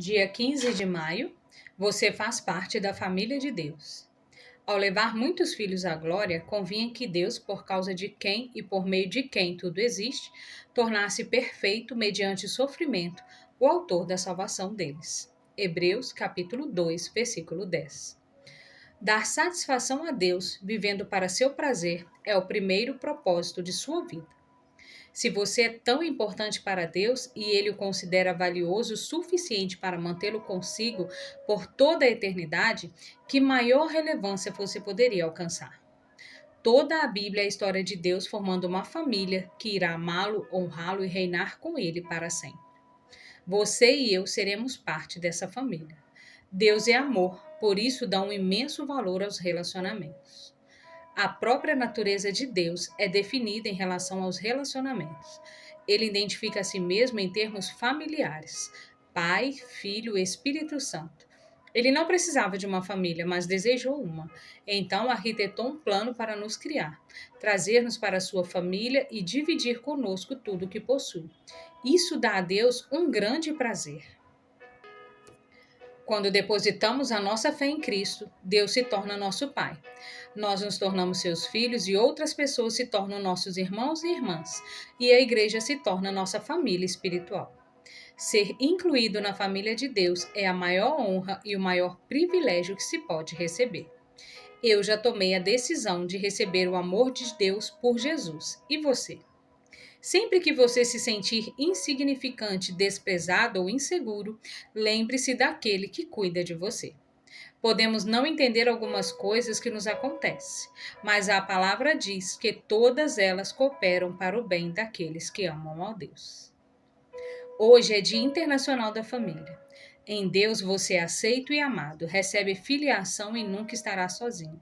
Dia 15 de maio, você faz parte da família de Deus. Ao levar muitos filhos à glória, convinha que Deus, por causa de quem e por meio de quem tudo existe, tornasse perfeito mediante sofrimento o autor da salvação deles. Hebreus capítulo 2, versículo 10. Dar satisfação a Deus, vivendo para seu prazer, é o primeiro propósito de sua vida. Se você é tão importante para Deus e ele o considera valioso o suficiente para mantê-lo consigo por toda a eternidade, que maior relevância você poderia alcançar? Toda a Bíblia é a história de Deus formando uma família que irá amá-lo, honrá-lo e reinar com ele para sempre. Você e eu seremos parte dessa família. Deus é amor, por isso dá um imenso valor aos relacionamentos. A própria natureza de Deus é definida em relação aos relacionamentos. Ele identifica a si mesmo em termos familiares: Pai, Filho, Espírito Santo. Ele não precisava de uma família, mas desejou uma. Então arquitetou um plano para nos criar, trazer-nos para a sua família e dividir conosco tudo o que possui. Isso dá a Deus um grande prazer. Quando depositamos a nossa fé em Cristo, Deus se torna nosso Pai. Nós nos tornamos seus filhos e outras pessoas se tornam nossos irmãos e irmãs, e a igreja se torna nossa família espiritual. Ser incluído na família de Deus é a maior honra e o maior privilégio que se pode receber. Eu já tomei a decisão de receber o amor de Deus por Jesus. E você? Sempre que você se sentir insignificante, desprezado ou inseguro, lembre-se daquele que cuida de você. Podemos não entender algumas coisas que nos acontecem, mas a palavra diz que todas elas cooperam para o bem daqueles que amam a Deus. Hoje é Dia Internacional da Família. Em Deus você é aceito e amado, recebe filiação e nunca estará sozinho.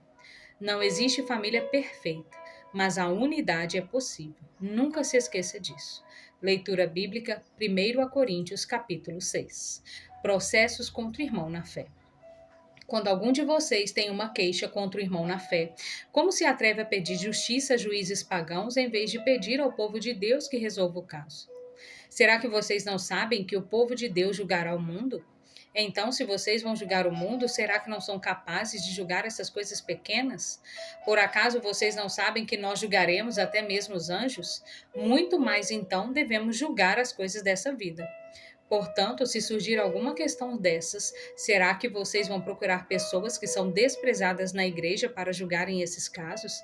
Não existe família perfeita, mas a unidade é possível. Nunca se esqueça disso. Leitura bíblica, 1 Coríntios, capítulo 6. Processos contra o irmão na fé. Quando algum de vocês tem uma queixa contra o irmão na fé, como se atreve a pedir justiça a juízes pagãos em vez de pedir ao povo de Deus que resolva o caso? Será que vocês não sabem que o povo de Deus julgará o mundo? Então, se vocês vão julgar o mundo, será que não são capazes de julgar essas coisas pequenas? Por acaso vocês não sabem que nós julgaremos até mesmo os anjos? Muito mais então devemos julgar as coisas dessa vida. Portanto, se surgir alguma questão dessas, será que vocês vão procurar pessoas que são desprezadas na igreja para julgarem esses casos?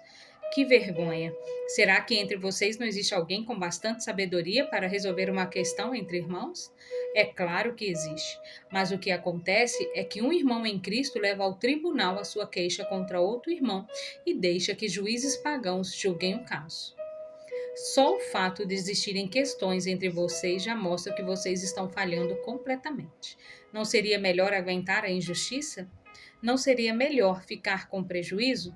Que vergonha! Será que entre vocês não existe alguém com bastante sabedoria para resolver uma questão entre irmãos? É claro que existe, mas o que acontece é que um irmão em Cristo leva ao tribunal a sua queixa contra outro irmão e deixa que juízes pagãos julguem o caso. Só o fato de existirem questões entre vocês já mostra que vocês estão falhando completamente. Não seria melhor aguentar a injustiça? Não seria melhor ficar com prejuízo?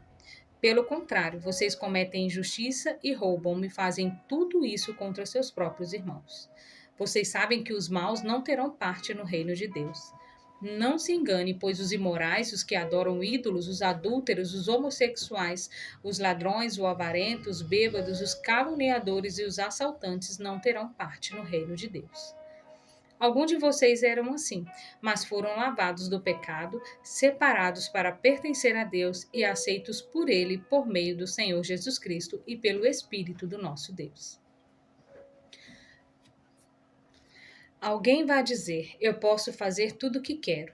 Pelo contrário, vocês cometem injustiça e roubam e fazem tudo isso contra seus próprios irmãos. Vocês sabem que os maus não terão parte no reino de Deus. Não se engane, pois os imorais, os que adoram ídolos, os adúlteros, os homossexuais, os ladrões, os avarentos, os bêbados, os caluniadores e os assaltantes não terão parte no reino de Deus. Alguns de vocês eram assim, mas foram lavados do pecado, separados para pertencer a Deus e aceitos por Ele por meio do Senhor Jesus Cristo e pelo Espírito do nosso Deus. Alguém vai dizer: eu posso fazer tudo o que quero.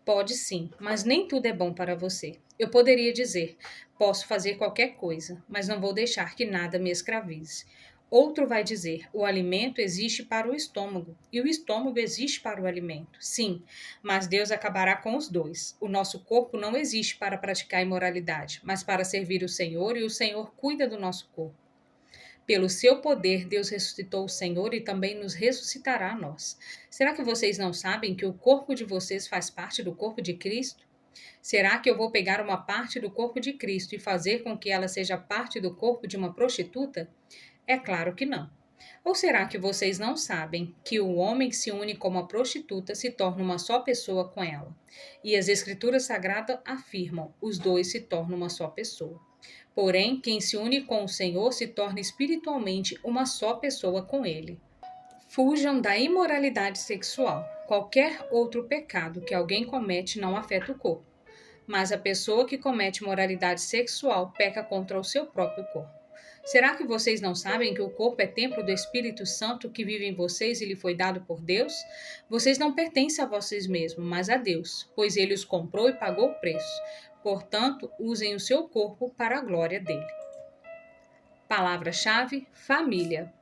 Pode sim, mas nem tudo é bom para você. Eu poderia dizer: posso fazer qualquer coisa, mas não vou deixar que nada me escravize. Outro vai dizer: o alimento existe para o estômago e o estômago existe para o alimento. Sim, mas Deus acabará com os dois. O nosso corpo não existe para praticar imoralidade, mas para servir o Senhor, e o Senhor cuida do nosso corpo. Pelo seu poder, Deus ressuscitou o Senhor e também nos ressuscitará a nós. Será que vocês não sabem que o corpo de vocês faz parte do corpo de Cristo? Será que eu vou pegar uma parte do corpo de Cristo e fazer com que ela seja parte do corpo de uma prostituta? É claro que não. Ou será que vocês não sabem que o homem que se une com uma prostituta se torna uma só pessoa com ela? E as Escrituras Sagradas afirmam: os dois se tornam uma só pessoa. Porém, quem se une com o Senhor se torna espiritualmente uma só pessoa com Ele. Fujam da imoralidade sexual. Qualquer outro pecado que alguém comete não afeta o corpo, mas a pessoa que comete imoralidade sexual peca contra o seu próprio corpo. Será que vocês não sabem que o corpo é templo do Espírito Santo que vive em vocês e lhe foi dado por Deus? Vocês não pertencem a vocês mesmos, mas a Deus, pois ele os comprou e pagou o preço. Portanto, usem o seu corpo para a glória dele. Palavra-chave: família.